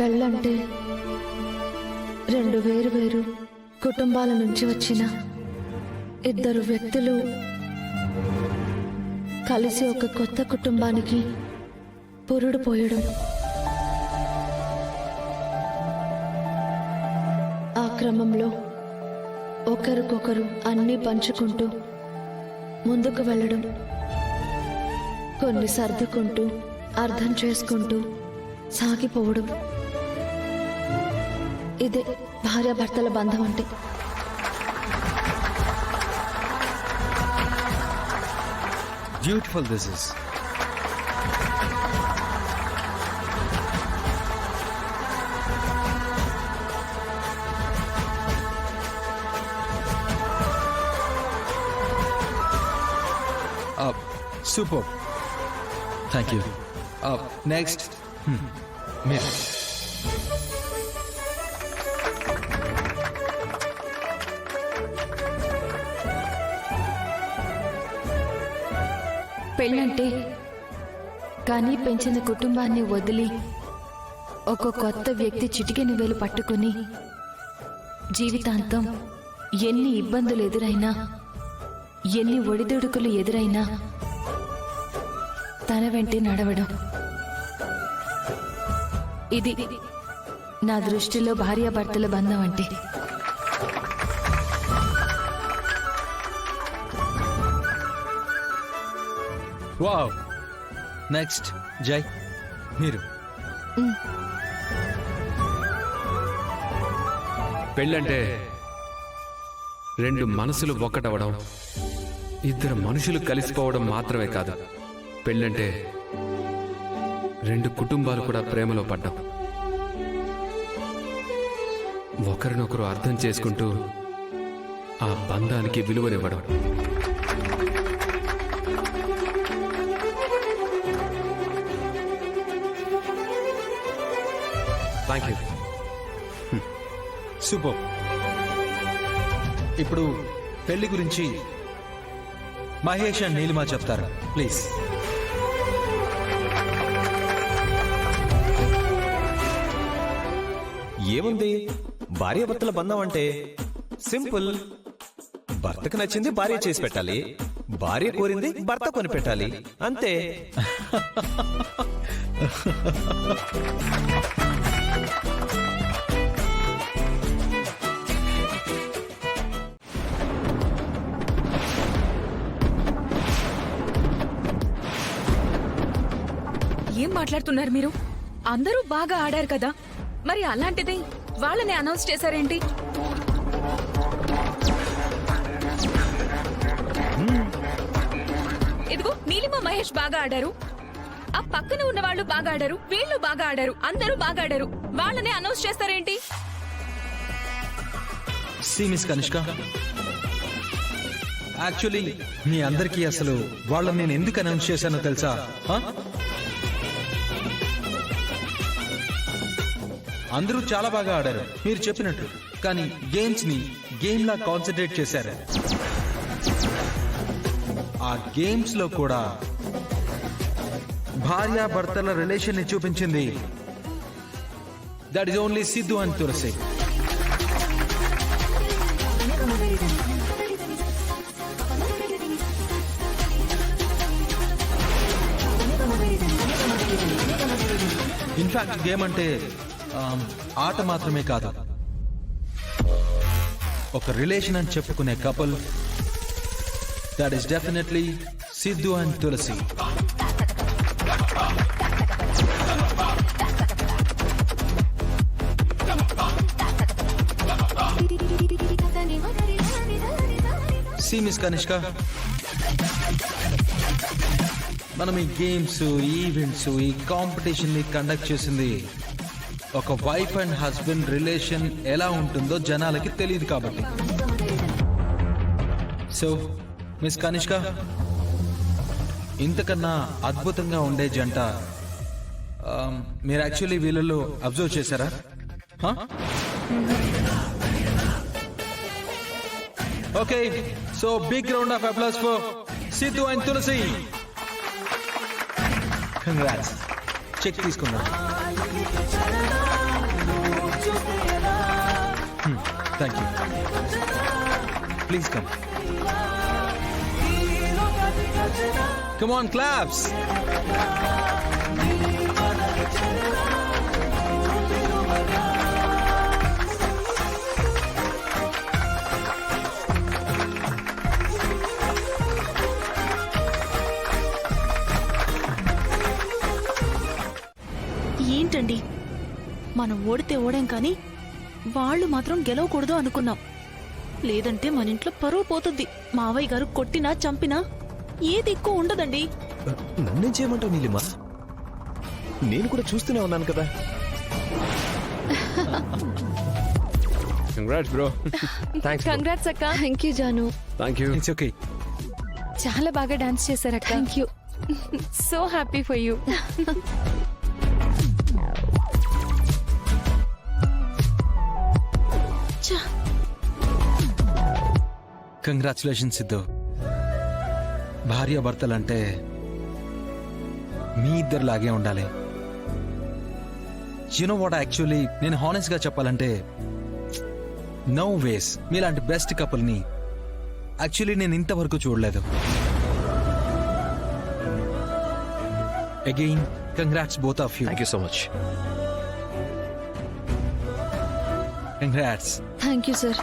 పెళ్ళంటే రెండు వేరు కుటుంబాల నుంచి వచ్చిన ఇద్దరు వ్యక్తులు కలిసి ఒక కొత్త కుటుంబానికి పురుడు పోయడం. ఆ క్రమంలో ఒకరికొకరు అన్నీ పంచుకుంటూ ముందుకు వెళ్ళడం, కొన్ని సర్దుకుంటూ అర్థం చేసుకుంటూ సాగిపోవడం. ఇదే భార్యాభర్తల బంధం అంటే. Beautiful this is. Superb. Thank you. Next. Mir. పెళ్ళంటే కానీ పెంచిన కుటుంబాన్ని వదిలి ఒక కొత్త వ్యక్తి చిటికెని వేలు పట్టుకుని జీవితాంతం ఎన్ని ఇబ్బందులు ఎదురైనా, ఎన్ని ఒడిదుడుకులు ఎదురైనా తన వెంటే నడవడం. ఇది నా దృష్టిలో భార్యాభర్తల బంధం అంటే. వావ్. నెక్స్ట్ జై, మీరు. పెళ్ళంటే రెండు మనసులు ఒక్కటవడం, ఇద్దరు మనుషులు కలిసిపోవడం మాత్రమే కాదు. పెళ్ళంటే రెండు కుటుంబాలు కూడా ప్రేమలో పడ్డం, ఒకరినొకరు అర్థం చేసుకుంటూ ఆ బంధానికి విలువనివ్వడం. Thank you. సూపర్. ఇప్పుడు పెళ్లి గురించి మహేష్ అండ్ నీలిమా చెప్తారా ప్లీజ్? ఏముంది, భార్యాభర్తల బంధం అంటే సింపుల్. భర్తకు నచ్చింది భార్య చేసి పెట్టాలి, భార్య కోరింది భర్త కొని పెట్టాలి, అంతే. ఏం మాట్లాడుతున్నారు మీరు? అందరూ బాగా ఆడారు కదా, మరి అలాంటిది వాళ్ళని అనౌన్స్ చేశారేంటి? ఇదిగో నీలిమ మహేష్ బాగా ఆడారు, ఆ పక్కన ఉన్న వాళ్ళు బాగా ఆడారు, వీళ్ళు బాగా ఆడారు, అందరూ బాగా ఆడారు, వాళ్ళని అనౌన్స్ చేస్తారేంటి? మిస్ కనిష్క, యాక్చువల్లీ మీ అందరికీ అసలు వాళ్ళని నేను ఎందుకు అనౌన్స్ చేశానో తెలుసా? అందరూ చాలా బాగా ఆడారు మీరు చెప్పినట్టు, కానీ గేమ్స్ ని గేమ్ లా కాన్సన్ట్రేట్ చేశారు. ఆ గేమ్స్ లో కూడా భార్యాభర్తల రిలేషన్ ని చూపించింది that is only Siddhu and Tulasi. In fact game అంటే ఆట మాత్రమే కాదు, ఒక రిలేషన్ అని చెప్పుకునే couple that is definitely Siddhu and Tulasi. Miss Kanishka, మనం ఈ గేమ్స్, ఈవెంట్స్, ఈ కాంపిటీషన్ ని కండక్ట్ చేసింది ఒక వైఫ్ అండ్ హస్బెండ్ రిలేషన్ ఎలా ఉంటుందో జనాలకి తెలియదు కాబట్టి. సో మిస్ కనిష్క, ఇంతకన్నా అద్భుతంగా ఉండే జంట మీరు యాక్చువల్లీ వీళ్ళలో అబ్జర్వ్ చేశారా? Okay, so big round of applause for Siddhu and Tulasi. Congrats. Check తీసుకుందాం. Thank you. Please come. Come on, claps. ఏంటండి, మనం ఓడితే ఓడాం కానీ వాళ్ళు మాత్రం గెలవకూడదు అనుకున్నాం. లేదంటే మన ఇంట్లో పరువు పోతుంది. మావయ్య గారు కొట్టినా చంపినా ఏ దిక్కు ఉండదండి. నన్నేం చేయమంటావు నీలిమా? నేను కూడా చూస్తూనే ఉన్నాను కదా. Congrats bro. కంగ్రాట్స్ అక్క. Thank you Janu. Thank you. It's okay. చాలా బాగా డాన్స్ చేశారు అక్క. Thank you. So happy for you. Congratulation Siddhu. భార్యాభర్తలంటే మీ ఇద్దరిలాగే ఉండాలి. యునో వాట్, యాక్చువల్లీ నేను హానెస్ట్ గా చెప్పాలంటే నో వేస్ మీలాంటి బెస్ట్ కపుల్ని యాక్చువల్లీ నేను ఇంతవరకు చూడలేదు. Again congrats both of you. Thank you so much. Congrats. Thank you sir.